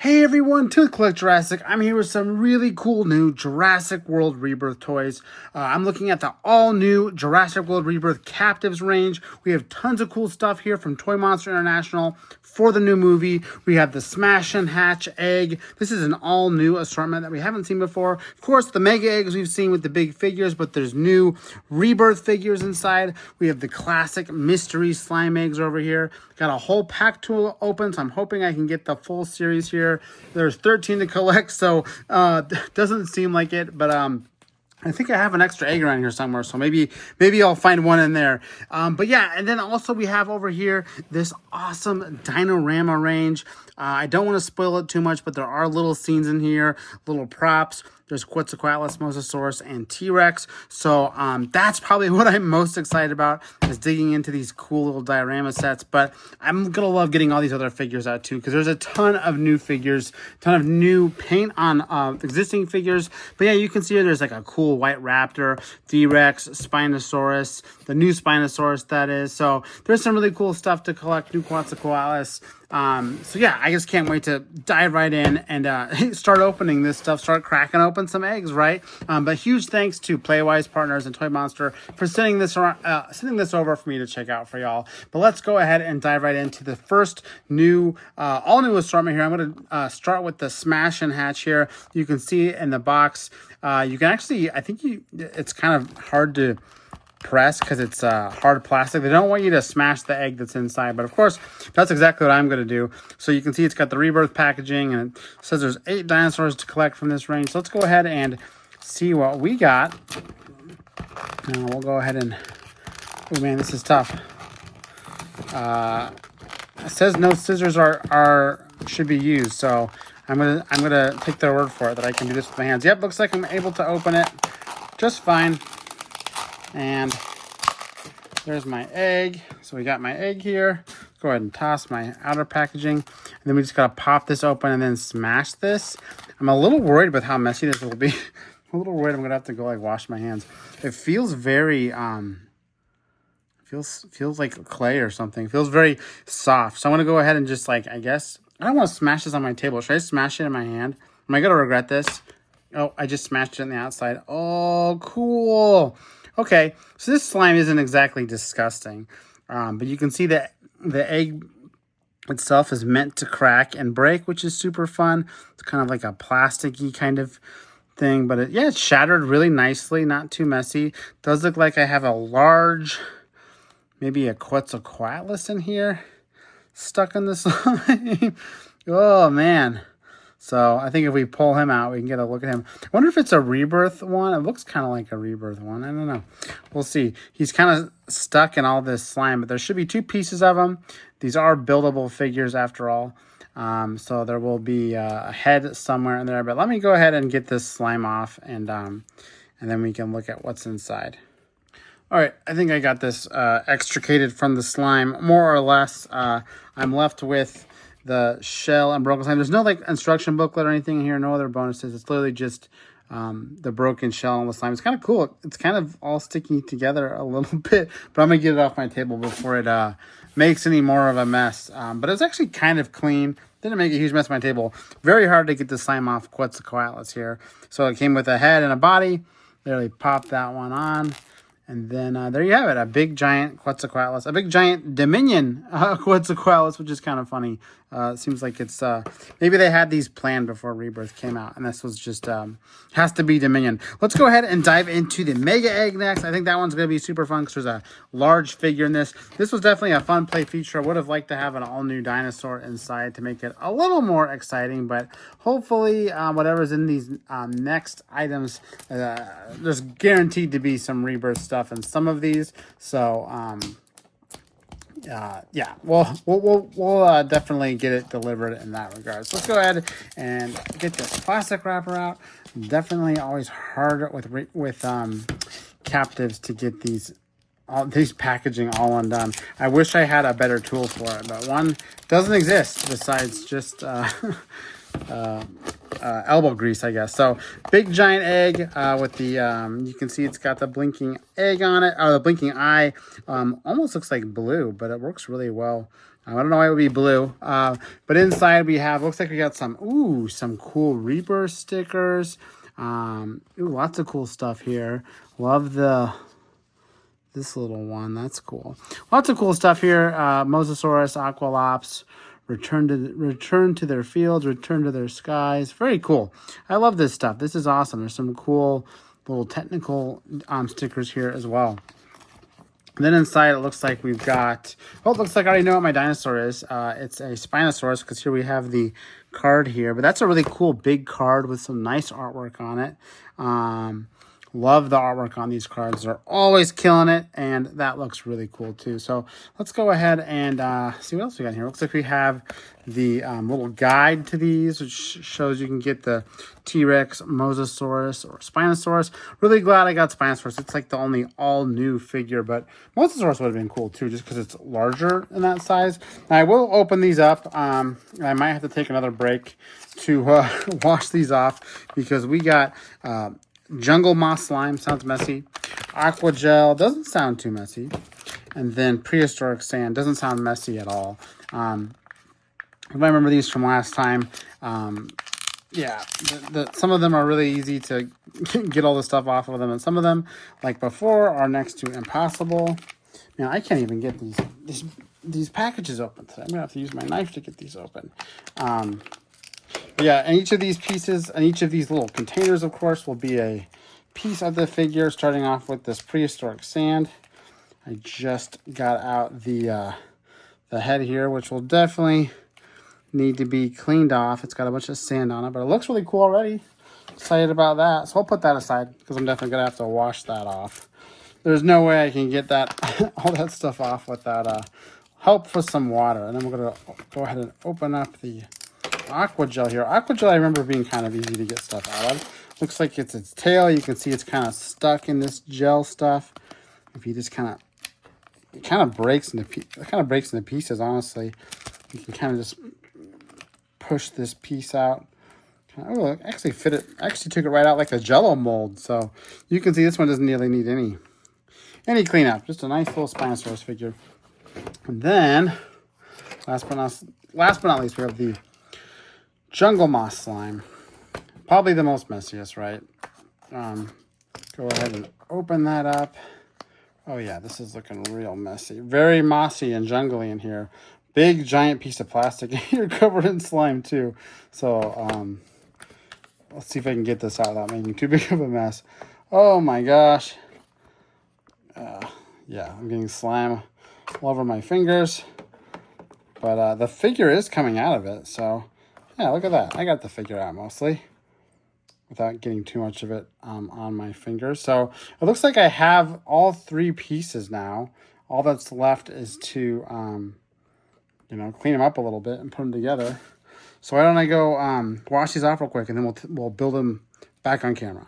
Hey everyone, to Collect Jurassic. I'm here with some really cool new Jurassic World Rebirth toys. I'm looking at the all-new Jurassic World Rebirth Captives range. We have tons of cool stuff here from ToyMonster International for the new movie. We have the Smash and Hatch egg. This is an all-new assortment that we haven't seen before. Of course, the mega eggs we've seen with the big figures, but there's new Rebirth figures inside. We have the classic mystery slime eggs over here. Got a whole pack to open, so I'm hoping I can get the full series here. There's 13 to collect, so doesn't seem like it, but I think I have an extra egg around here somewhere, so maybe I'll find one in there. But yeah, and then also we have over here this awesome Dinorama range. I don't want to spoil it too much, but there are little scenes in here, little props. There's Quetzalcoatlus, Mosasaurus, and T-Rex. So that's probably what I'm most excited about, is digging into these cool little diorama sets. But I'm going to love getting all these other figures out too, because there's a ton of new figures, ton of new paint on existing figures. But yeah, you can see here there's like a cool white raptor, T-Rex, Spinosaurus, the new Spinosaurus that is. So there's some really cool stuff to collect, new Quetzalcoatlus. So yeah, I just can't wait to dive right in and start opening this stuff, start cracking open some eggs, right? But huge thanks to PlayWise Partners and ToyMonster for sending this over for me to check out for y'all. But let's go ahead and dive right into the first new, all new assortment here. I'm going to start with the Smash and Hatch here. You can see in the box, you can actually, it's kind of hard to press because it's hard plastic. They don't want you to smash the egg that's inside, but of course that's exactly what I'm going to do. So you can see it's got the Rebirth packaging, and it says there's 8 dinosaurs to collect from this range. So let's go ahead and see what we got. Now we'll go ahead and, oh man, this is tough. It says no scissors should be used, so I'm gonna take their word for it that I can do this with my hands. Yep, looks like I'm able to open it just fine. And there's my egg. So we got my egg here. Let's go ahead and toss my outer packaging. And then we just got to pop this open and then smash this. I'm a little worried with how messy this will be. I'm a little worried I'm going to have to go like wash my hands. It feels very, feels like clay or something. It feels very soft. So I'm going to go ahead and just like, I guess, I don't want to smash this on my table. Should I smash it in my hand? Am I going to regret this? Oh, I just smashed it on the outside. Oh, cool. Okay, so this slime isn't exactly disgusting, but you can see that the egg itself is meant to crack and break, which is super fun. It's kind of like a plasticky kind of thing, but it's shattered really nicely, not too messy. Does look like I have a large, maybe a Quetzalcoatlus in here, stuck in the slime. Oh, man. So I think if we pull him out, we can get a look at him. I wonder if it's a Rebirth one. It looks kind of like a Rebirth one. I don't know. We'll see. He's kind of stuck in all this slime, but there should be 2 pieces of him. These are buildable figures after all. So there will be a head somewhere in there. But let me go ahead and get this slime off, and then we can look at what's inside. All right, I think I got this extricated from the slime, more or less. I'm left with the shell and broken slime. There's no like instruction booklet or anything here, no other bonuses. It's literally just the broken shell and the slime. It's kind of cool. It's kind of all sticking together a little bit, but I'm gonna get it off my table before it makes any more of a mess. But it's actually kind of clean. Didn't make a huge mess on my table. Very hard to get the slime off Quetzalcoatlus here. So it came with a head and a body. Literally popped that one on. And then there you have it, a big giant Quetzalcoatlus, a big giant Dominion Quetzalcoatlus, which is kind of funny. It seems like it's, maybe they had these planned before Rebirth came out, and this was just, has to be Dominion. Let's go ahead and dive into the Mega Egg next. I think that one's going to be super fun because there's a large figure in this. This was definitely a fun play feature. I would have liked to have an all-new dinosaur inside to make it a little more exciting, but hopefully whatever's in these next items, there's guaranteed to be some Rebirth stuff in some of these. So, yeah, we'll definitely get it delivered in that regard. So let's go ahead and get this plastic wrapper out. Definitely always hard with captives to get these packaging all undone. I wish I had a better tool for it, but one doesn't exist besides just elbow grease, I guess. So big giant egg with the you can see it's got the blinking egg on it, or the blinking eye. Almost looks like blue, but it works really well I don't know why it would be blue. But inside we have, looks like we got some cool Rebirth stickers. Lots of cool stuff here. Love this little one. That's cool. Lots of cool stuff here. Mosasaurus, Aqualops, return to their fields, return to their skies. Very cool. I love this stuff. This is awesome. There's some cool little technical stickers here as well. And then inside it looks like we've got, it looks like I already know what my dinosaur is. It's a Spinosaurus, because here we have the card here. But that's a really cool big card with some nice artwork on it. Love the artwork on these cards. They're always killing it, and that looks really cool too. So let's go ahead and see what else we got here. Looks like we have the little guide to these, which shows you can get the T-Rex, Mosasaurus, or Spinosaurus. Really glad I got Spinosaurus. It's like the only all-new figure, but Mosasaurus would have been cool too, just because it's larger in that size. Now, I will open these up. I might have to take another break to wash these off, because we got... Jungle Moss Slime, sounds messy. Aqua Gel, doesn't sound too messy. And then Prehistoric Sand, doesn't sound messy at all. If I remember these from last time, yeah, some of them are really easy to get all the stuff off of them. And some of them, like before, are next to impossible. Man, I can't even get these packages open today. I'm going to have to use my knife to get these open. Yeah, and each of these pieces, and each of these little containers, of course, will be a piece of the figure, starting off with this Prehistoric Sand. I just got out the head here, which will definitely need to be cleaned off. It's got a bunch of sand on it, but it looks really cool already. Excited about that. So I'll put that aside, because I'm definitely going to have to wash that off. There's no way I can get that all that stuff off without help with some water. And then we're going to go ahead and open up the Aqua Gel here. Aqua Gel I remember being kind of easy to get stuff out of. Looks like it's its tail. You can see it's kind of stuck in this gel stuff. If you just it kind of breaks into pieces, honestly. You can kind of just push this piece out. Oh, look, actually took it right out like a Jello mold. So you can see this one doesn't really need any cleanup. Just a nice little Spinosaurus figure. And then, last but not least, we have the Jungle Moss Slime. Probably the most messiest, right? Go ahead and open that up. Oh yeah, this is looking real messy. Very mossy and jungly in here. Big giant piece of plastic here covered in slime too. So let's see if I can get this out without making too big of a mess. Oh my gosh. Yeah, I'm getting slime all over my fingers. But the figure is coming out of it, so... Yeah, look at that. I got the figure out mostly without getting too much of it on my fingers. So it looks like I have all three pieces now. All that's left is to, clean them up a little bit and put them together. So why don't I go wash these off real quick, and then we'll build them back on camera.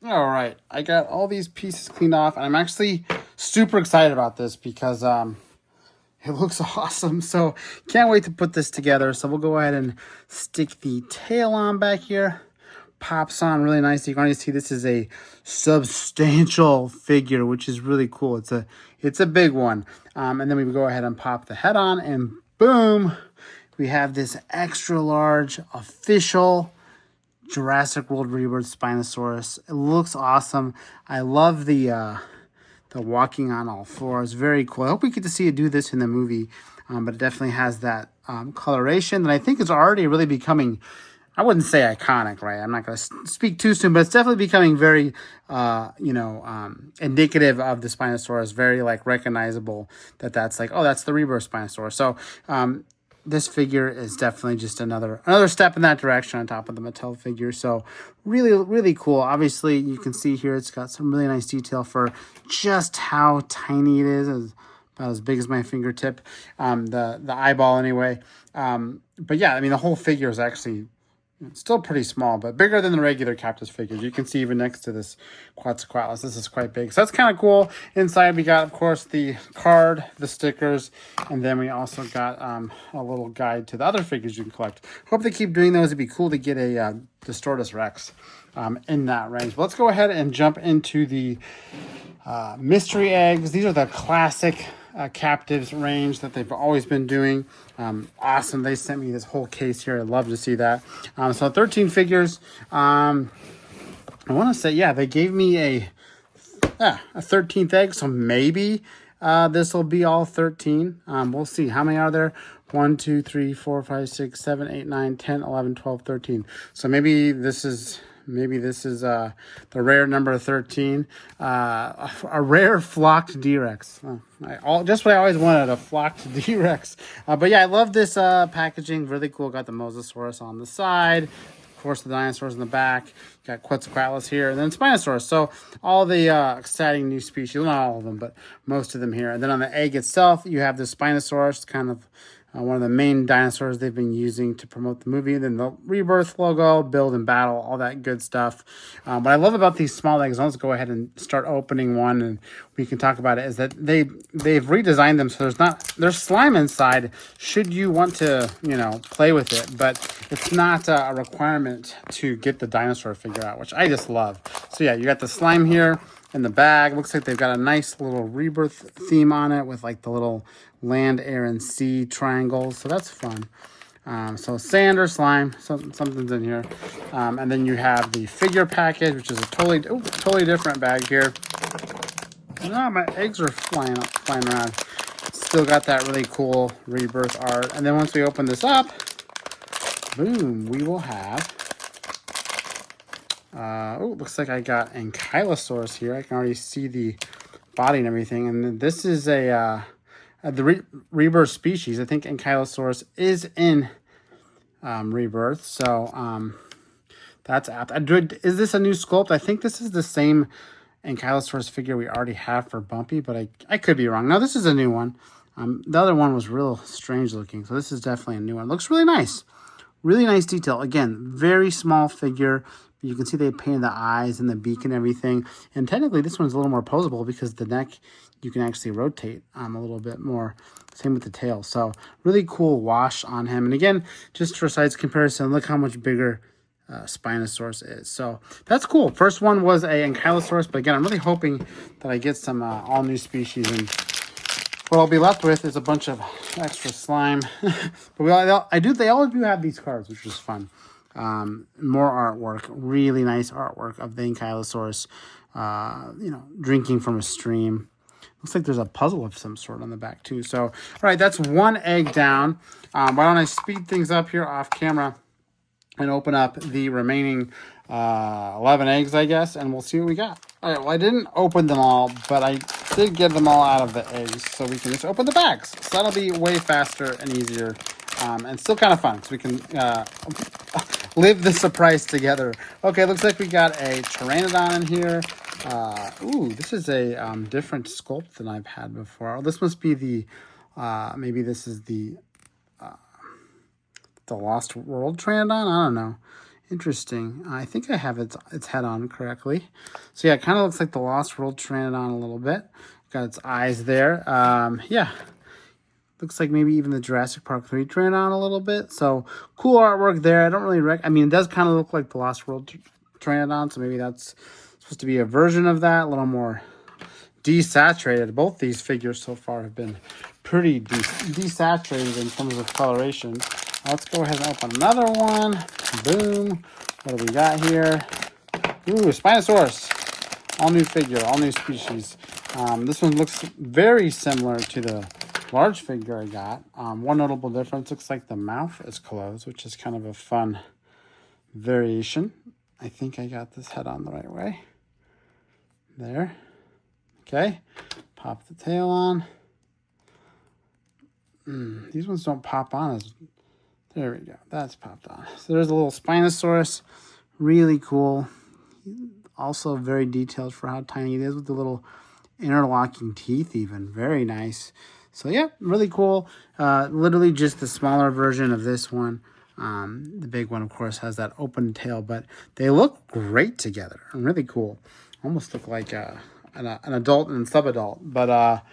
All right, I got all these pieces cleaned off, and I'm actually super excited about this because... it looks awesome, so can't wait to put this together. So we'll go ahead and stick the tail on back here. Pops on really nice. You can already see this is a substantial figure, which is really cool. It's a big one. And then we go ahead and pop the head on, and boom, we have this extra large official Jurassic World Rebirth Spinosaurus. It looks awesome. I love the walking on all fours. Very cool. I hope we get to see it do this in the movie, but it definitely has that coloration that I think is already really becoming, I wouldn't say iconic, right? I'm not going to speak too soon, but it's definitely becoming very, indicative of the Spinosaurus, very like recognizable that's like, oh, that's the Rebirth Spinosaurus. So this figure is definitely just another step in that direction on top of the Mattel figure. So really, really cool. Obviously, you can see here it's got some really nice detail for just how tiny it is. It's about as big as my fingertip, the eyeball anyway. But yeah, I mean, the whole figure is actually still pretty small, but bigger than the regular Captus figures. You can see even next to this Quetzalcoatlus, this is quite big. So that's kind of cool. Inside we got, of course, the card, the stickers, and then we also got a little guide to the other figures you can collect. Hope they keep doing those. It'd be cool to get a Distortus Rex in that range. But let's go ahead and jump into the mystery eggs. These are the classic captives range that they've always been doing. Awesome. They sent me this whole case here. I'd love to see that. So 13 figures. I want to say, yeah, they gave me a 13th egg, so maybe this will be all 13. We'll see. How many are there? 1, 2, 3, 4, 5, 6, 7, 8, 9, 10, 11, 12, 13. So maybe this is the rare number 13. A rare flocked D-Rex. Just what I always wanted, a flocked D-Rex. But yeah, I love this packaging. Really cool. Got the Mosasaurus on the side. Of course, the dinosaurs in the back. Got Quetzalcoatlus here, and then Spinosaurus. So all the exciting new species, not all of them, but most of them here. And then on the egg itself, you have the Spinosaurus, kind of one of the main dinosaurs they've been using to promote the movie. Then the Rebirth logo, build and battle, all that good stuff. What I love about these small eggs, let's go ahead and start opening one, and we can talk about it, is that they've redesigned them so there's slime inside should you want to, play with it, but it's not a requirement to get the dinosaur figure out, which I just love. So yeah, you got the slime here in the bag. Looks like they've got a nice little Rebirth theme on it with like the little land, air, and sea triangles. So that's fun. So sand or slime, something's in here. And then you have the figure package, which is a totally different bag here. Oh, my eggs are flying around. Still got that really cool Rebirth art. And then once we open this up, boom, we will have... looks like I got Ankylosaurus here. I can already see the body and everything. And this is the Rebirth species. I think Ankylosaurus is in Rebirth. So that's apt. Is this a new sculpt? I think this is the same Ankylosaurus figure we already have for Bumpy, but I could be wrong. No, this is a new one. The other one was real strange looking. So this is definitely a new one. Looks really nice. Really nice detail. Again, very small figure. You can see they painted the eyes and the beak and everything. And technically, this one's a little more posable because the neck, you can actually rotate a little bit more. Same with the tail. So really cool wash on him. And again, just for size comparison, look how much bigger Spinosaurus is. So that's cool. First one was a Ankylosaurus. But again, I'm really hoping that I get some all new species. And what I'll be left with is a bunch of extra slime. But they all do have these cards, which is fun. More artwork, really nice artwork of the Ankylosaurus, drinking from a stream. Looks like there's a puzzle of some sort on the back too. So, all right, that's one egg down. Why don't I speed things up here off camera and open up the remaining 11 eggs, I guess, and we'll see what we got. All right, well, I didn't open them all, but I did get them all out of the eggs, so we can just open the bags. So that'll be way faster and easier, and still kind of fun, so we can live the surprise together. Okay, looks like we got a Pteranodon in here. This is a different sculpt than I've had before. Oh, this must be the, maybe this is the Lost World Pteranodon? I don't know. Interesting. I think I have its head on correctly. So yeah, it kind of looks like the Lost World Pteranodon a little bit. Got its eyes there. Yeah. Looks like maybe even the Jurassic Park 3 Pteranodon a little bit. So cool artwork there. I don't really it does kind of look like the Lost World Pteranodon. So maybe that's supposed to be a version of that. A little more desaturated. Both these figures so far have been pretty desaturated in terms of coloration. Let's go ahead and open another one. Boom. What do we got here? Ooh, Spinosaurus. All new figure, all new species. This one looks very similar to the large figure I got. One notable difference, looks like the mouth is closed, which is kind of a fun variation. I think I got this head on the right way. There. Okay. Pop the tail on. These ones don't pop on as... There we go. That's popped on. So there's a little Spinosaurus. Really cool. Also very detailed for how tiny it is with the little interlocking teeth even. Very nice. So yeah, really cool. Literally just the smaller version of this one. The big one, of course, has that open tail, but they look great together. Really cool. Almost look like an adult and sub-adult. But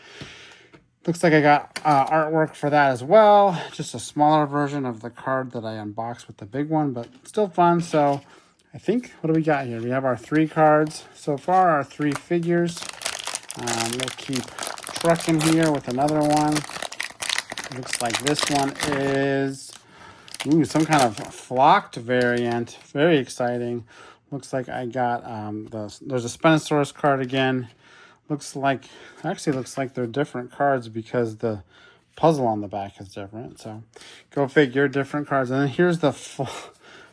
looks like I got artwork for that as well. Just a smaller version of the card that I unboxed with the big one, but still fun. So I think, what do we got here? We have our 3 cards so far, our 3 figures. We'll keep trucking here with another one. Looks like this one is, ooh, some kind of flocked variant. Very exciting. Looks like I got, there's a Spinosaurus card again. Actually looks like they're different cards because the puzzle on the back is different. So go figure, different cards. And then here's the,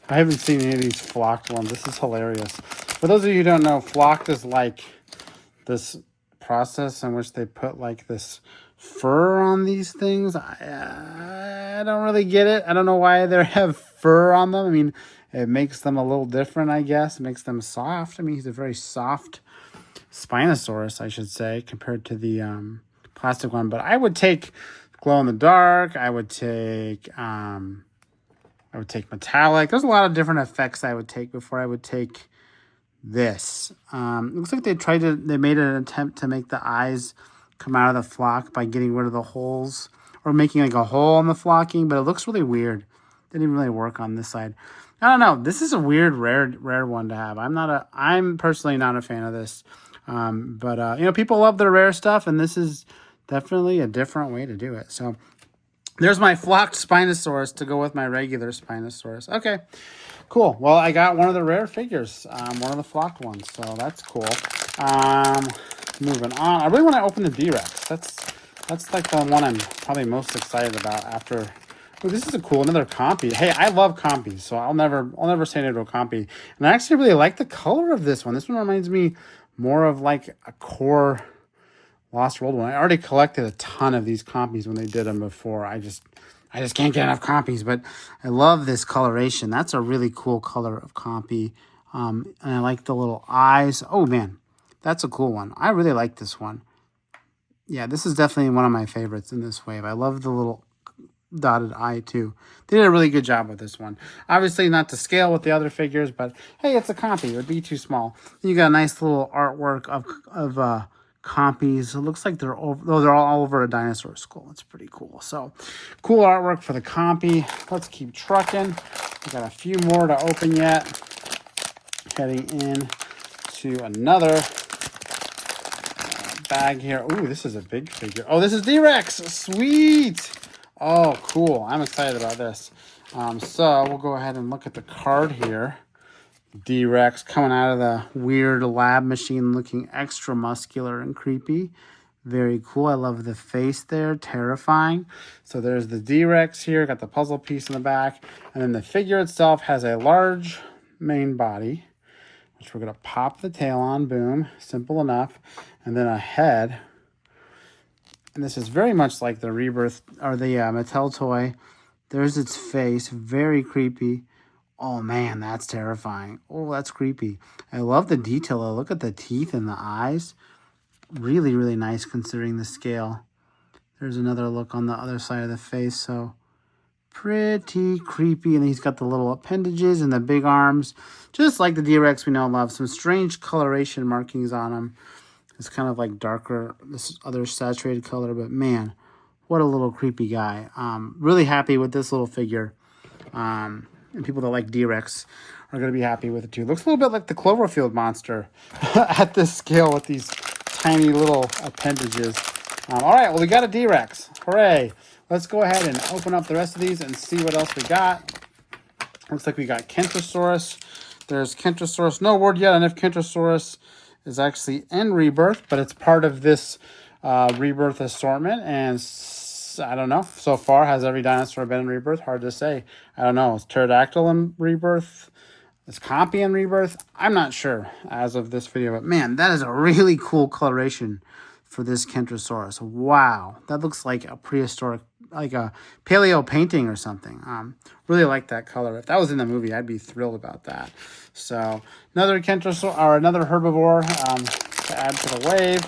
I haven't seen any of these flocked ones. This is hilarious. For those of you who don't know, flocked is like this process in which they put like this fur on these things. I don't really get it. I don't know why they have fur on them. I mean, it makes them a little different, I guess. It makes them soft. I mean, he's a very soft Spinosaurus, I should say, compared to the plastic one. But I would take glow in the dark. I would take metallic. There's a lot of different effects I would take before I would take this. It looks like they made an attempt to make the eyes come out of the flock by getting rid of the holes or making like a hole in the flocking, but it looks really weird. Didn't even really work on this side. I don't know. This is a weird, rare one to have. I'm personally not a fan of this. But you know, people love their rare stuff, and this is definitely a different way to do it. So there's my flocked Spinosaurus to go with my regular Spinosaurus. Okay, cool. Well, I got one of the rare figures, one of the flocked ones, so that's cool. Moving on. I really want to open the D-Rex. That's like the one I'm probably most excited about after. Oh, this is a cool, another compy. Hey, I love compies, so I'll never say no to a compy. And I actually really like the color of this one. This one reminds me more of like a core Lost World one. I already collected a ton of these compies when they did them before. I just can't get enough compies, but I love this coloration. That's a really cool color of compy. And I like the little eyes. Oh man, that's a cool one. I really like this one. Yeah, this is definitely one of my favorites in this wave. I love the little dotted eye too. They did a really good job with this one. Obviously not to scale with the other figures, but hey, it's a compy. It would be too small. You got a nice little artwork of compies. It looks like they're all over a dinosaur skull. It's pretty cool. So cool artwork for the compy. Let's keep trucking. We got a few more to open yet. Heading in to another bag here. Ooh, this is a big figure. Oh, this is D-Rex. Sweet. Oh, cool. I'm excited about this. So we'll go ahead and look at the card here. D-Rex coming out of the weird lab machine, looking extra muscular and creepy. Very cool. I love the face there. Terrifying. So there's the D-Rex here. Got the puzzle piece in the back. And then the figure itself has a large main body, which we're going to pop the tail on. Boom. Simple enough. And then a head. And this is very much like the Rebirth or the Mattel toy. There's its face. Very creepy. Oh man, that's terrifying. Oh, that's creepy. I love the detail. Look at the teeth and the eyes. Really, really nice considering the scale. There's another look on the other side of the face. So pretty creepy. And he's got the little appendages and the big arms. Just like the D-Rex we know and love. Some strange coloration markings on him. It's kind of like darker, this other saturated color. But man, what a little creepy guy. Really happy with this little figure. And people that like D-Rex are going to be happy with it too. Looks a little bit like the Cloverfield monster at this scale with these tiny little appendages. All right, well, we got a D-Rex. Hooray. Let's go ahead and open up the rest of these and see what else we got. Looks like we got Kentrosaurus. There's Kentrosaurus. No word yet on if Kentrosaurus is actually in Rebirth, but it's part of this Rebirth assortment. And I don't know. So far, has every dinosaur been in Rebirth? Hard to say. I don't know. Is Pterodactyl in Rebirth? Is Compy in Rebirth? I'm not sure as of this video. But man, that is a really cool coloration for this Kentrosaurus. Wow. That looks like a prehistoric, like a paleo painting or something. Really like that color. If that was in the movie, I'd be thrilled about that. So another Kentrosaurus, or another herbivore to add to the wave.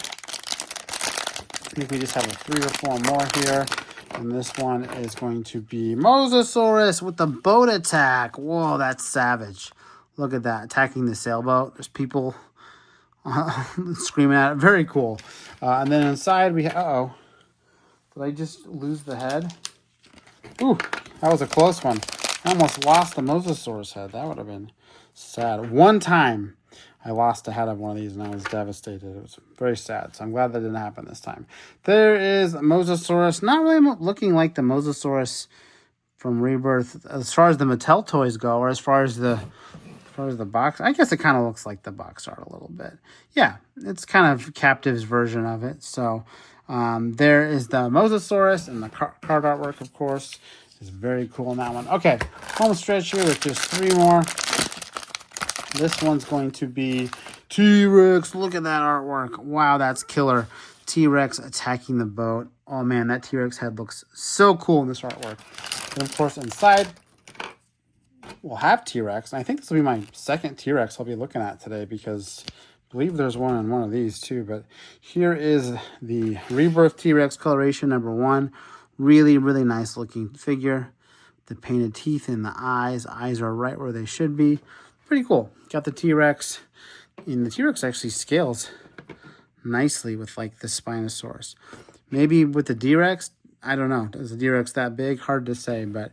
I think we just have 3 or 4 more here. And this one is going to be Mosasaurus with the boat attack. Whoa, that's savage. Look at that, attacking the sailboat. There's people screaming at it. Very cool. And then inside we have, uh-oh. Did I just lose the head? Ooh, that was a close one. I almost lost the Mosasaurus head. That would have been sad. One time I lost a head of one of these and I was devastated. It was very sad. So I'm glad that didn't happen this time. There is Mosasaurus. Not really looking like the Mosasaurus from Rebirth as far as the Mattel toys go, or as far as the box. I guess it kind of looks like the box art a little bit. Yeah, it's kind of Captive's version of it. So there is the Mosasaurus, and the card artwork, of course, is very cool in that one. Okay, home stretch here with just 3 more. This one's going to be T-Rex. Look at that artwork. Wow, that's killer. T-Rex attacking the boat. Oh man, that T-Rex head looks so cool in this artwork. And of course, inside, we'll have T-Rex. I think this will be my second T-Rex I'll be looking at today, because I believe there's one in one of these too. But here is the Rebirth T-Rex coloration number 1. Really, really nice looking figure. The painted teeth in the eyes. Eyes are right where they should be. Pretty cool. Got the T-Rex. And the T-Rex actually scales nicely with like the Spinosaurus. Maybe with the D-Rex, I don't know. Is the D-Rex that big? Hard to say, but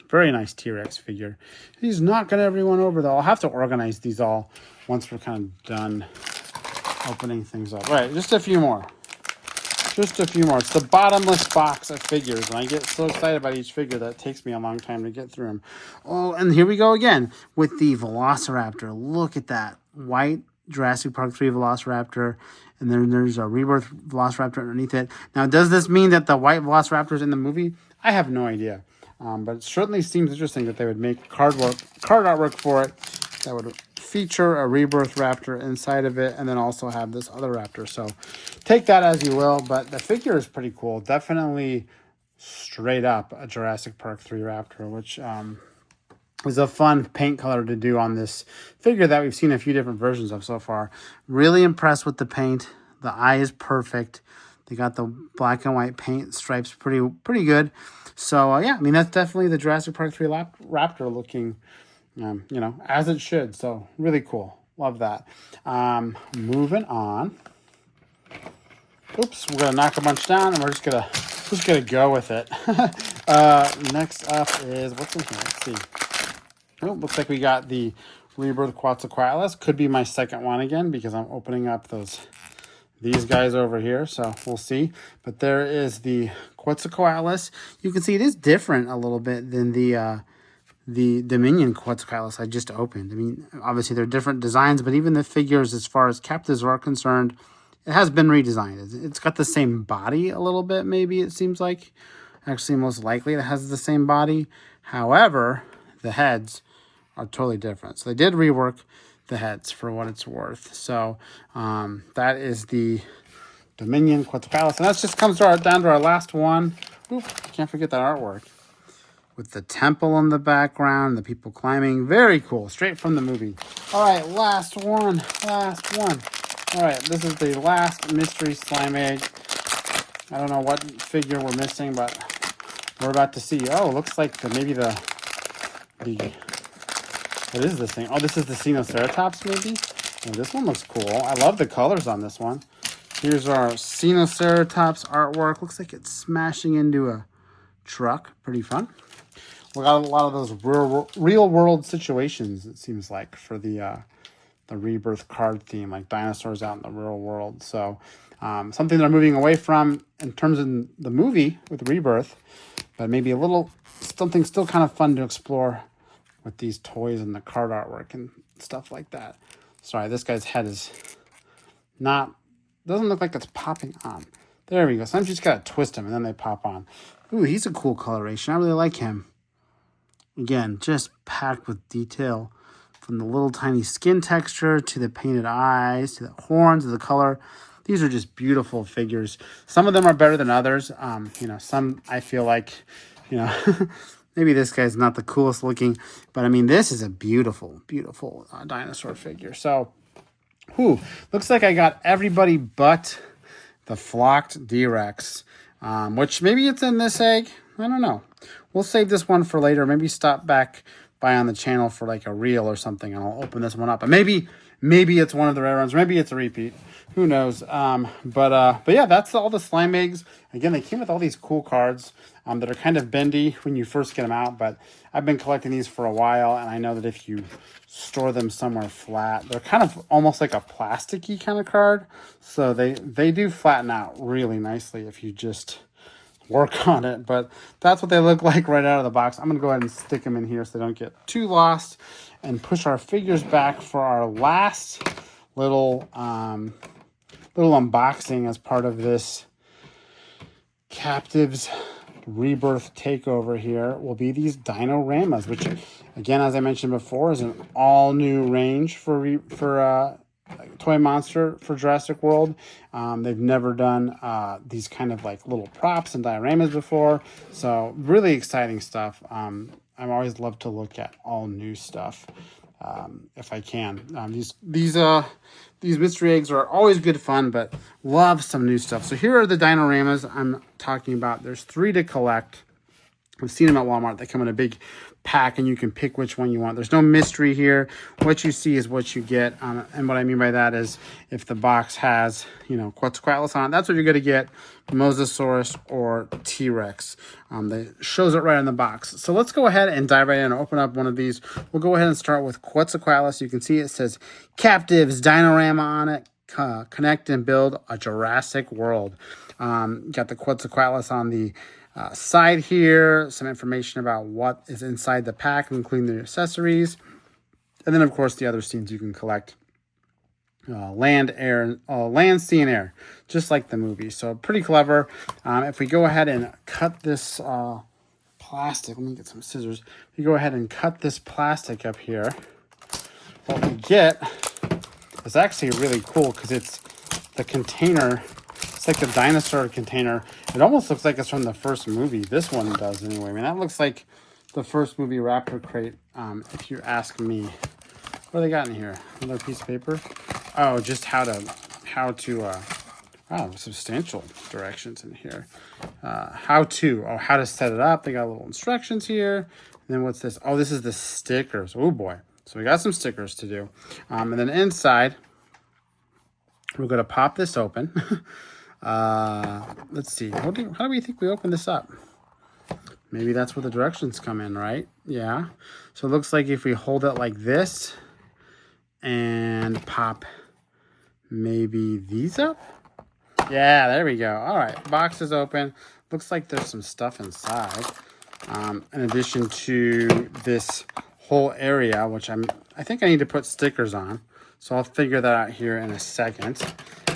very nice T-Rex figure. He's knocking everyone over though. I'll have to organize these all once we're kind of done opening things up. All right, just a few more. Just a few more. It's the bottomless box of figures. And I get so excited about each figure that it takes me a long time to get through them. Oh, and here we go again with the Velociraptor. Look at that. White Jurassic Park 3 Velociraptor. And then there's a Rebirth Velociraptor underneath it. Now, does this mean that the white Velociraptor is in the movie? I have no idea. But it certainly seems interesting that they would make card artwork for it that would feature a Rebirth Raptor inside of it, and then also have this other Raptor. So take that as you will, but the figure is pretty cool. Definitely straight up a Jurassic Park 3 Raptor, which is a fun paint color to do on this figure that we've seen a few different versions of so far. Really impressed with the paint. The eye is perfect. They got the black and white paint stripes pretty good. So yeah, I mean, that's definitely the Jurassic Park 3 Raptor looking, you know, as it should. So really cool. Love that. Moving on. Oops, we're gonna knock a bunch down, and we're just gonna go with it. Next up is what's in here. Let's see. Oh, looks like we got the Rebirth Quetzalcoatlus. Could be my second one again, because I'm opening up these guys over here, so we'll see. But there is the Quetzalcoatlus. You can see it is different a little bit than the Dominion Quetzalcoatlus I just opened. I mean, obviously they're different designs, but even the figures, as far as captives are concerned, it has been redesigned. It's got the same body a little bit, maybe it seems like. Actually, most likely it has the same body. However, the heads are totally different. So they did rework the heads for what it's worth. So that is the Dominion Quetzalcoatlus. And that just comes down to our last one. Oop, can't forget that artwork. With the temple in the background, the people climbing. Very cool. Straight from the movie. All right, last one. Last one. All right, this is the last mystery slime egg. I don't know what figure we're missing, but we're about to see. Oh, looks like maybe the what is this thing? Oh, this is the Sinoceratops, maybe? Oh, this one looks cool. I love the colors on this one. Here's our Sinoceratops artwork. Looks like it's smashing into a truck. Pretty fun. We got a lot of those real world situations, it seems like, for the Rebirth card theme, like dinosaurs out in the real world. So something they're moving away from in terms of the movie with Rebirth, but maybe a little something still kind of fun to explore with these toys and the card artwork and stuff like that. Sorry, this guy's head is doesn't look like it's popping on. There we go. Sometimes you just gotta twist them and then they pop on. Ooh, he's a cool coloration. I really like him. Again, just packed with detail, from the little tiny skin texture to the painted eyes to the horns to the color. These are just beautiful figures. Some of them are better than others. You know, some I feel like, you know, maybe this guy's not the coolest looking, but I mean, this is a beautiful, beautiful dinosaur figure. So, looks like I got everybody but the flocked D-Rex, which maybe it's in this egg. I don't know. We'll save this one for later. Maybe stop back buy on the channel for like a reel or something, and I'll open this one up. But maybe it's one of the rare ones. Maybe it's a repeat. Who knows? But yeah, that's all the slime eggs. Again, they came with all these cool cards that are kind of bendy when you first get them out. But I've been collecting these for a while, and I know that if you store them somewhere flat, they're kind of almost like a plasticky kind of card. So they do flatten out really nicely if you just work on it. But that's what they look like right out of the box. I'm gonna go ahead and stick them in here so they don't get too lost, and push our figures back for our last little unboxing as part of this Captives Rebirth takeover. Here will be these Dinoramas, which again, as I mentioned before, is an all new range for Toy Monster for Jurassic World. They've never done these kind of like little props and dioramas before, so really exciting stuff. I always love to look at all new stuff if I can. These mystery eggs are always good fun, but love some new stuff. So here are the Dinoramas I'm talking about. There's 3 to collect. I've seen them at Walmart. They come in a big pack, and you can pick which one you want. There's no mystery here. What you see is what you get. And what I mean by that is if the box has, Quetzalcoatlus on it, that's what you're going to get, Mosasaurus or T-Rex. That shows it right on the box. So let's go ahead and dive right in and open up one of these. We'll go ahead and start with Quetzalcoatlus. You can see it says Captives Dinorama on it. Connect and build a Jurassic World. Got the Quetzalcoatlus on the side here, some information about what is inside the pack, including the accessories, and then of course the other scenes you can collect. Land, sea, and air, just like the movie. So pretty clever. If we go ahead and cut this plastic, let me get some scissors. If you go ahead and cut this plastic up here, what we get is actually really cool because it's the container. It's like the dinosaur container. It almost looks like it's from the first movie. This one does anyway. I mean, that looks like the first movie Raptor crate, if you ask me. What do they got in here? Another piece of paper? Oh, just how to wow, substantial directions in here. How to set it up. They got little instructions here. And then what's this? Oh, this is the stickers. Oh boy. So we got some stickers to do. And then inside, we're going to pop this open. Let's see. How do we think we open this up? Maybe that's where the directions come in, right? Yeah. So it looks like if we hold it like this and pop maybe these up. Yeah, there we go. All right, box is open. Looks like there's some stuff inside. In addition to this whole area, which I think I need to put stickers on. So I'll figure that out here in a second.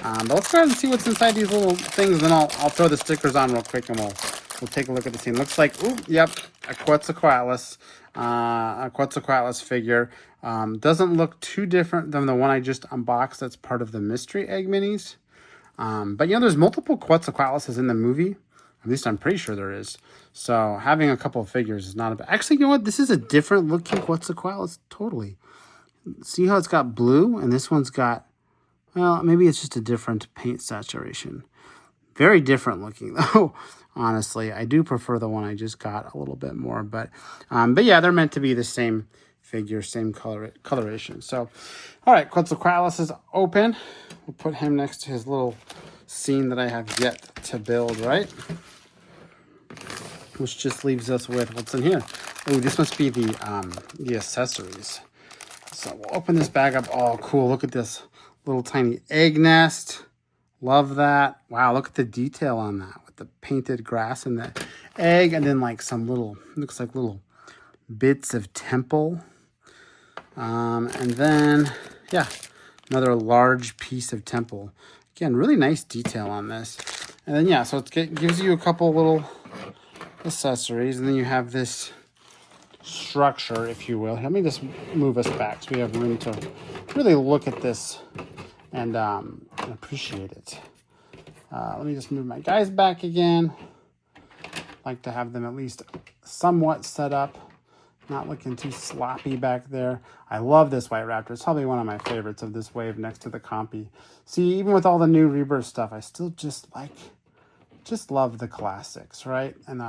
But let's go ahead and see what's inside these little things, and then I'll throw the stickers on real quick, and we'll take a look at the scene. Looks like, ooh, yep, a Quetzalcoatlus figure. Doesn't look too different than the one I just unboxed. That's part of the mystery egg minis. But there's multiple Quetzalcoatluses in the movie. At least I'm pretty sure there is. So having a couple of figures is not a bad. Actually, you know what? This is a different looking Quetzalcoatlus. Totally. See how it's got blue, and this one's got, well, maybe it's just a different paint saturation. Very different looking though. Honestly, I do prefer the one I just got a little bit more, but yeah, they're meant to be the same figure, same coloration. So, all right, Quetzalcoatlus is open. We'll put him next to his little scene that I have yet to build, right? Which just leaves us with what's in here. Oh, this must be the accessories. So we'll open this bag up. Oh, cool! Look at this little tiny egg nest. Love that. Wow, look at the detail on that with the painted grass and the egg, and then like some little, looks like little bits of temple. And then, yeah, another large piece of temple. Again, really nice detail on this. And then, yeah, so it gives you a couple little accessories, and then you have this structure, if you will. Let me just move us back so we have room to really look at this and appreciate it. Let me just move my guys back again. Like to have them at least somewhat set up, not looking too sloppy back there. I love this White Raptor. It's probably one of my favorites of this wave next to the Compy. See, even with all the new Rebirth stuff, I still just love the classics, right? And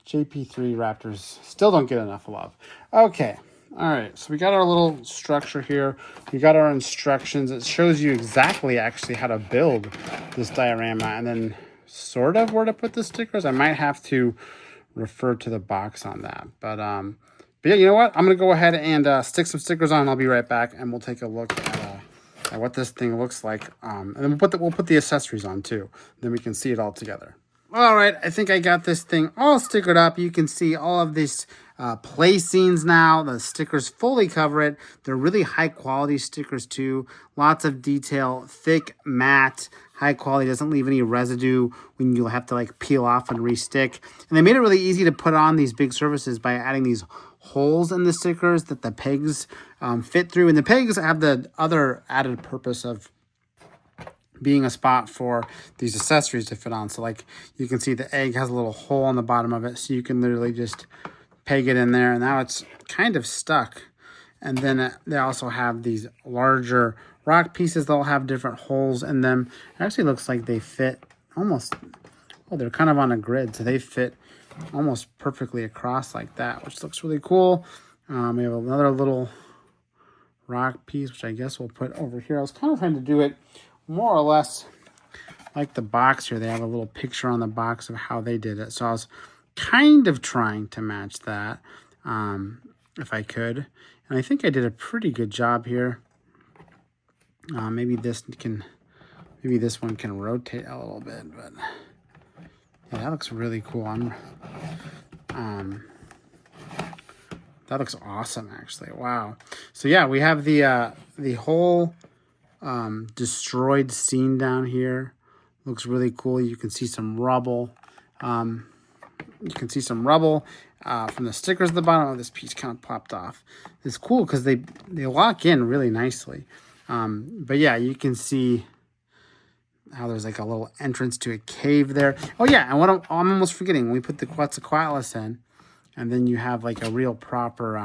JP3 Raptors still don't get enough love. Okay. All right. So we got our little structure here. We got our instructions. It shows you exactly actually how to build this diorama and then sort of where to put the stickers. I might have to refer to the box on that. But yeah, you know what? I'm going to go ahead and stick some stickers on. I'll be right back and we'll take a look at what this thing looks like. And then we'll put the accessories on too. Then we can see it all together. All right, I think I got this thing all stickered up. You can see all of these play scenes now. The stickers fully cover it. They're really high quality stickers too. Lots of detail, thick, matte, high quality. Doesn't leave any residue when you'll have to like peel off and restick. And they made it really easy to put on these big surfaces by adding these holes in the stickers that the pegs fit through. And the pegs have the other added purpose of being a spot for these accessories to fit on. So like you can see the egg has a little hole on the bottom of it, so you can literally just peg it in there, and now it's kind of stuck. And then they also have these larger rock pieces that'll have different holes in them. It actually looks like they fit almost, oh, they're kind of on a grid, so they fit almost perfectly across like that, which looks really cool. We have another little rock piece, which I guess we'll put over here. I was kind of trying to do it more or less like the box here. They have a little picture on the box of how they did it. So I was kind of trying to match that if I could. And I think I did a pretty good job here. Maybe this one can rotate a little bit, but yeah, that looks really cool. That looks awesome, actually. Wow. So yeah, we have the whole destroyed scene down here. Looks really cool. You can see some rubble. From the stickers at the bottom. Oh, this piece kind of popped off. It's cool because they lock in really nicely. But yeah, you can see how there's like a little entrance to a cave there. Oh yeah, and what I'm almost forgetting, we put the Quetzalcoatlus in, and then you have like a real proper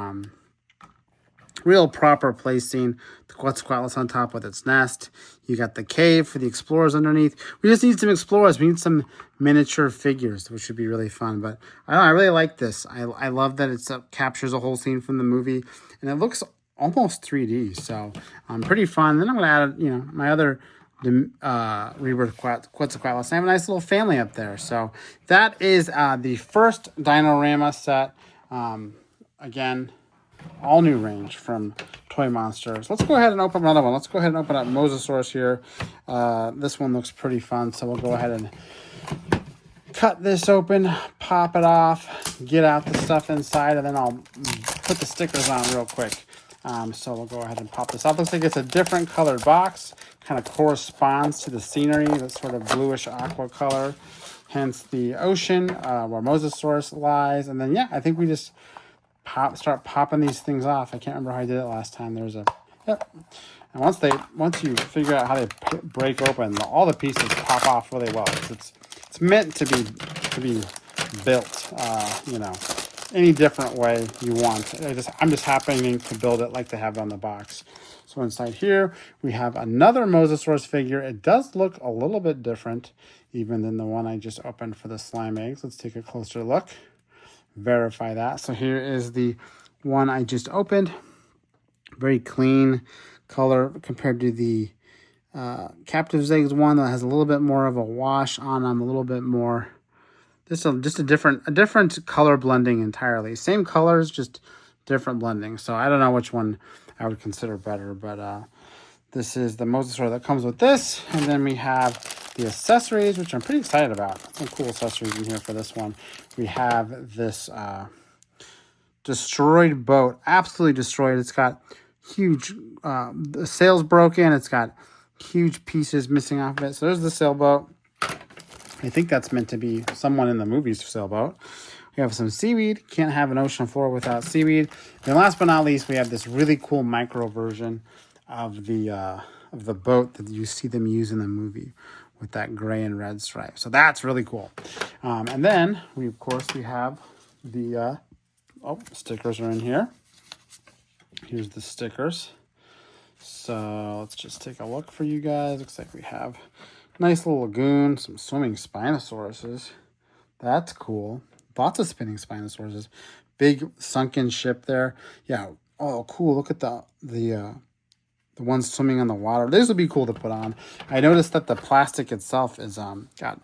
place scene. The Quetzalcoatlus on top with its nest. You got the cave for the explorers underneath. We just need some explorers. We need some miniature figures, which would be really fun. But I really like this. I love that it captures a whole scene from the movie, and it looks almost 3D. So pretty fun. Then I'm gonna add my other Rebirth Quetzalcoatlus. I have a nice little family up there. So that is the first Dinorama set. Again, all new range from ToyMonster. So let's go ahead and open another one. Let's go ahead and open up Mosasaurus here. This one looks pretty fun, so we'll go ahead and cut this open, pop it off, get out the stuff inside, and then I'll put the stickers on real quick. So we'll go ahead and pop this off. Looks like it's a different colored box. Kind of corresponds to the scenery, that sort of bluish aqua color. Hence the ocean where Mosasaurus lies. And then, yeah, I think we just start popping these things off. I can't remember how I did it last time. There's a, yep. And once you figure out how to break open, all the pieces pop off really well. It's meant to be built, any different way you want. I'm just happening to build it like they have it on the box. So inside here, we have another Mosasaurus figure. It does look a little bit different even than the one I just opened for the slime eggs. Let's take a closer look. Verify that. So here is the one I just opened. Very clean color compared to the Captive's Eggs one that has a little bit more of a wash on them, a little bit more, just a different color blending entirely. Same colors, just different blending. So I don't know which one I would consider better, but this is the Mosasaur that comes with this. And then we have the accessories, which I'm pretty excited about. Some cool accessories in here for this one. We have this destroyed boat, absolutely destroyed. It's got huge, the sail's broken. It's got huge pieces missing off of it. So there's the sailboat. I think that's meant to be someone in the movie's sailboat. We have some seaweed. Can't have an ocean floor without seaweed. And last but not least, we have this really cool micro version of the boat that you see them use in the movie with that gray and red stripe. So that's really cool. And then we have the stickers are in here. Here's the stickers. So let's just take a look for you guys. Looks like we have a nice little lagoon, some swimming Spinosauruses. That's cool. Lots of spinning Spinosauruses. Big sunken ship there. Yeah. Oh, cool. Look at the ones swimming on the water. These would be cool to put on. I noticed that the plastic itself is got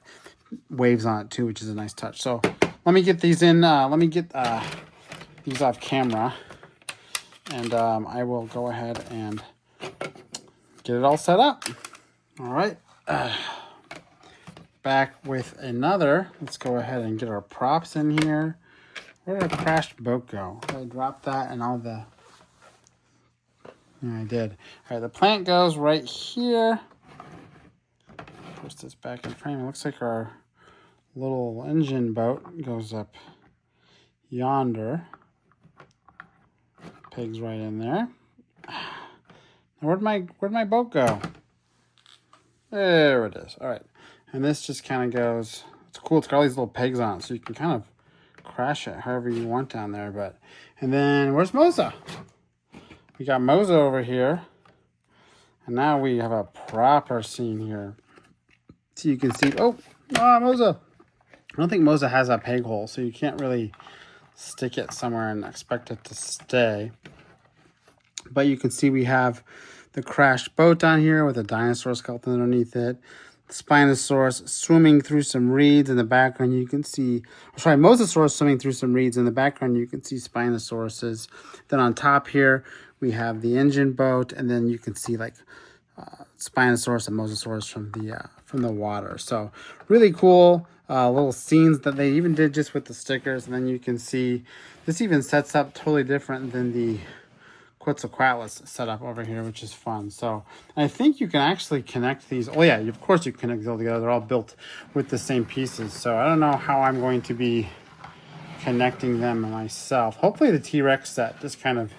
waves on it too, which is a nice touch. So let me get these in. Let me get these off camera, and I will go ahead and get it all set up. All right. Back with another. Let's go ahead and get our props in here. Where did our crashed boat go? I dropped that and all the... Yeah, I did. All right, the plant goes right here. Push this back in frame. It looks like our little engine boat goes up yonder. Pig's right in there. Now where'd my boat go? There it is. All right. And this just kind of goes, it's cool. It's got all these little pegs on it, so you can kind of crash it however you want down there. But, and then where's Moza? We got Moza over here. And now we have a proper scene here. So you can see, Moza. I don't think Moza has a peg hole, so you can't really stick it somewhere and expect it to stay. But you can see we have the crashed boat down here with a dinosaur skeleton underneath it. The Spinosaurus swimming through some reeds in the background. You can see, Mosasaurus swimming through some reeds in the background. You can see Spinosauruses. Then on top here, we have the engine boat, and then you can see like Spinosaurus and Mosasaurus from the water. So really cool little scenes that they even did just with the stickers. And then you can see this even sets up totally different than the Quetzalcoatlus setup over here, which is fun. So I think you can actually connect these. Oh yeah, of course you can connect these all together. They're all built with the same pieces. So I don't know how I'm going to be connecting them myself. Hopefully the T-Rex set just kind of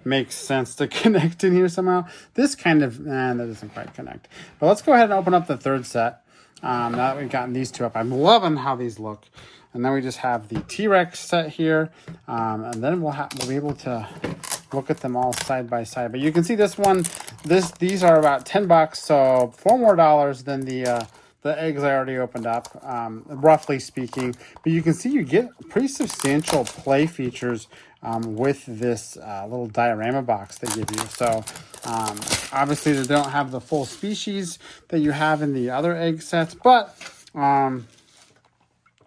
makes sense to connect in here somehow. This kind of, that doesn't quite connect. But let's go ahead and open up the third set. Now that we've gotten these two up, I'm loving how these look. And then we just have the T-Rex set here. And then we'll be able to look at them all side by side. But you can see this one, these are about $10, so $4 more than the eggs I already opened up, roughly speaking. But you can see you get pretty substantial play features with this little diorama box they give you. So obviously they don't have the full species that you have in the other egg sets, but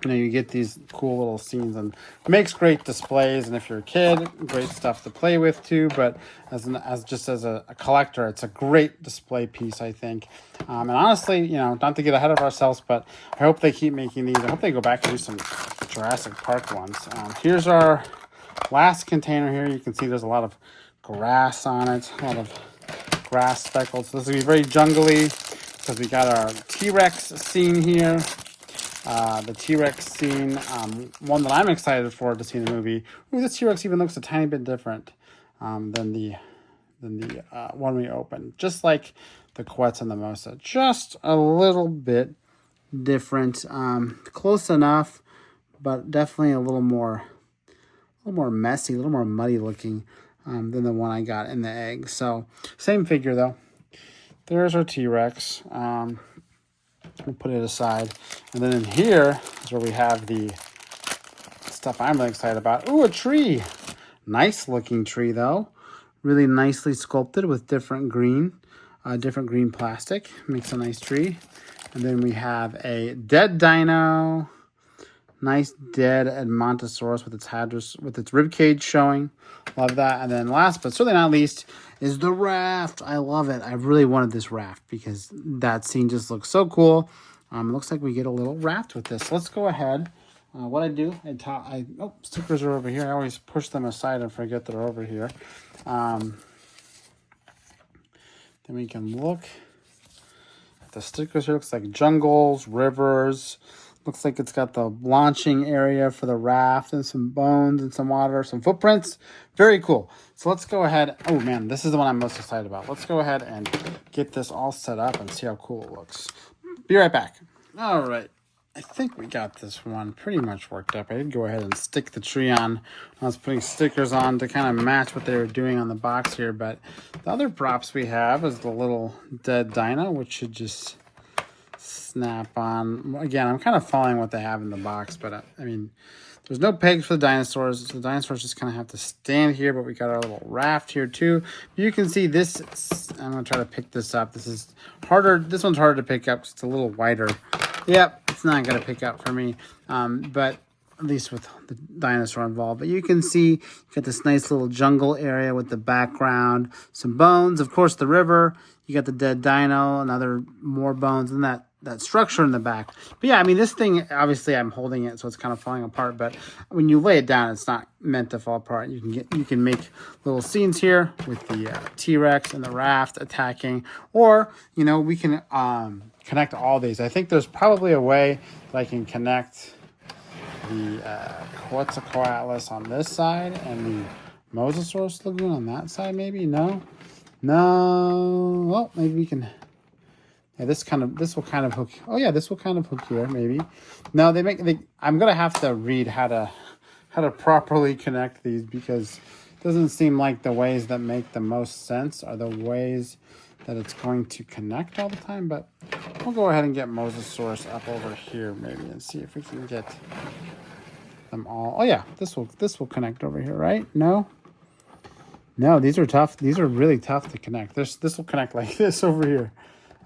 you get these cool little scenes, and it makes great displays. And if you're a kid, great stuff to play with too. But as a collector, it's a great display piece, I think. And honestly, not to get ahead of ourselves, but I hope they keep making these. I hope they go back and do some Jurassic Park ones. Here's our last container here. You can see there's a lot of grass on it, a lot of grass speckled. So this will be very jungly because we got our T-Rex scene here. The T-Rex scene, one that I'm excited for to see in the movie. Ooh, this T-Rex even looks a tiny bit different than the one we opened. Just like the Quetz and the Mosa. Just a little bit different. Close enough, but definitely a little more messy, a little more muddy looking than the one I got in the egg. So, same figure though. There's our T-Rex. We'll put it aside. And then in here is where we have the stuff I'm really excited about. Ooh, a tree. Nice looking tree though. Really nicely sculpted with different green plastic. Makes a nice tree. And then we have a dead dino. Nice dead Edmontosaurus with its rib cage showing. Love that. And then last but certainly not least is the raft. I love it. I really wanted this raft because that scene just looks so cool. It looks like we get a little raft with this. Let's go ahead. What I do, stickers are over here. I always push them aside and forget they're over here. Then we can look at the stickers here. Looks like jungles, rivers. Looks like it's got the launching area for the raft and some bones and some water, some footprints. Very cool. So let's go ahead. Oh man, this is the one I'm most excited about. Let's go ahead and get this all set up and see how cool it looks. Be right back. All right. I think we got this one pretty much worked up. I did go ahead and stick the tree on. I was putting stickers on to kind of match what they were doing on the box here. But the other props we have is the little dead dino, which should just snap on. Again, I'm kind of following what they have in the box, but I mean, There's no pegs for the dinosaurs, so the dinosaurs just kind of have to stand here, but we got our little raft here too. You can see this, I'm going to try to pick this up. This is harder, this one's harder to pick up because it's a little wider. Yep, it's not going to pick up for me, but at least with the dinosaur involved. But you can see you got this nice little jungle area with the background, some bones, of course the river, you got the dead dino, another more bones, and that structure in the back. But yeah, I mean, this thing, obviously I'm holding it, so it's kind of falling apart, but when you lay it down, it's not meant to fall apart. You can make little scenes here with the T-Rex and the raft attacking, or, you know, we can connect all these. I think there's probably a way that I can connect the Quetzalcoatlus on this side and the Mosasaurus Lagoon on that side, maybe? No? Well, maybe we can... Yeah, this will kind of hook. Oh yeah, this will kind of hook here, maybe. No, I'm gonna have to read how to properly connect these, because it doesn't seem like the ways that make the most sense are the ways that it's going to connect all the time. But we'll go ahead and get Mosasaurus up over here maybe and see if we can get them all. Oh yeah, this will connect over here, right? No, these are tough. These are really tough to connect. This will connect like this over here.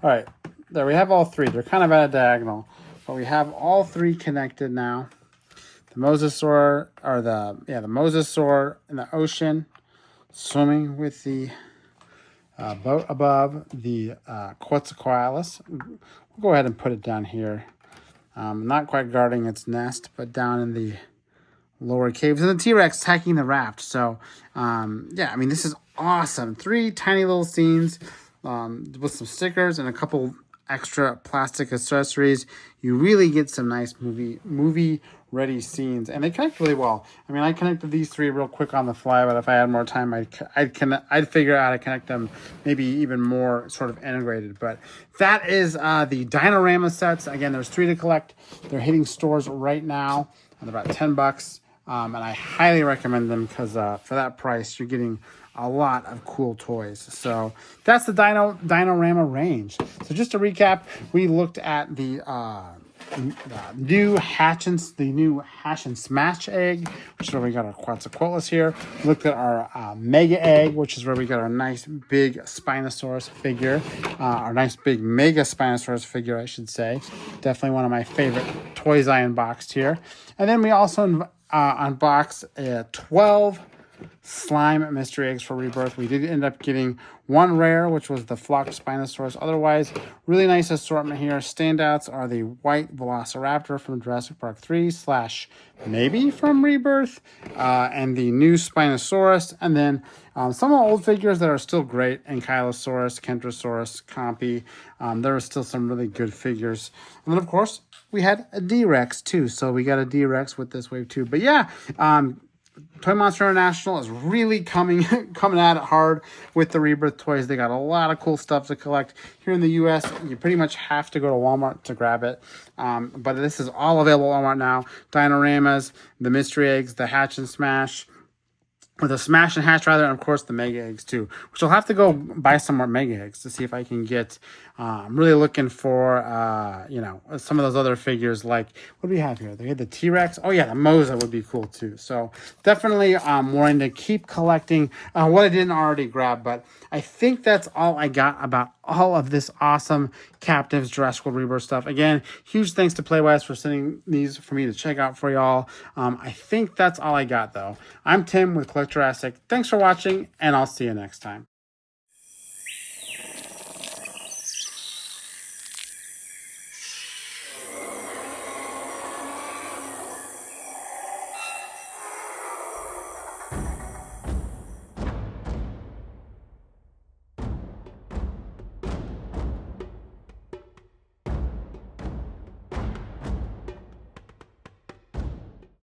All right, there we have all three. They're kind of at a diagonal, but we have all three connected now. The mosasaur, or the mosasaur in the ocean, swimming with the boat above the Quetzalcoatlus. We'll go ahead and put it down here. Not quite guarding its nest, but down in the lower caves. And the T-Rex attacking the raft. So, yeah, I mean, this is awesome. 3 tiny little scenes. With some stickers and a couple extra plastic accessories, you really get some nice movie ready scenes, and they connect really well. I mean, I connected these 3 real quick on the fly, but if I had more time, I'd figure out how to connect them maybe even more sort of integrated. But that is the Dinorama sets. Again, there's 3 to collect. They're hitting stores right now at about $10. And I highly recommend them because for that price, you're getting a lot of cool toys. So that's the Dinorama range. So just to recap, we looked at the new Hatch and Smash egg, which is where we got our Quetzalcoatlus here. We looked at our Mega egg, which is where we got our nice big Spinosaurus figure, our nice big Mega Spinosaurus figure, I should say. Definitely one of my favorite toys I unboxed here. And then we also unboxed 12 slime mystery eggs for Rebirth. We did end up getting 1 rare, which was the flocked Spinosaurus. Otherwise, really nice assortment here. Standouts are the white Velociraptor from Jurassic Park 3 / maybe from Rebirth, and the new Spinosaurus, and then some old figures that are still great, Ankylosaurus, Kentrosaurus, Compy. There are still some really good figures. And then, of course, we had a D-Rex too, so we got a D-Rex with this wave too. But yeah, ToyMonster International is really coming at it hard with the Rebirth toys. They got a lot of cool stuff to collect. Here in the US, you pretty much have to go to Walmart to grab it. But this is all available at Walmart now. Dinoramas, the mystery eggs, the Hatch and Smash, or the Smash and Hatch rather, and of course the Mega eggs too, which I'll have to go buy some more Mega eggs to see if I can get. I'm really looking for some of those other figures. Like, what do we have here? They had the T-Rex. Oh yeah, the Mosa would be cool too. So definitely wanting to keep collecting what I didn't already grab. But I think that's all I got about all of this awesome Captives Jurassic World Rebirth stuff. Again, huge thanks to PlayWise for sending these for me to check out for y'all. I think that's all I got though. I'm Tim with Collect Jurassic. Thanks for watching, and I'll see you next time.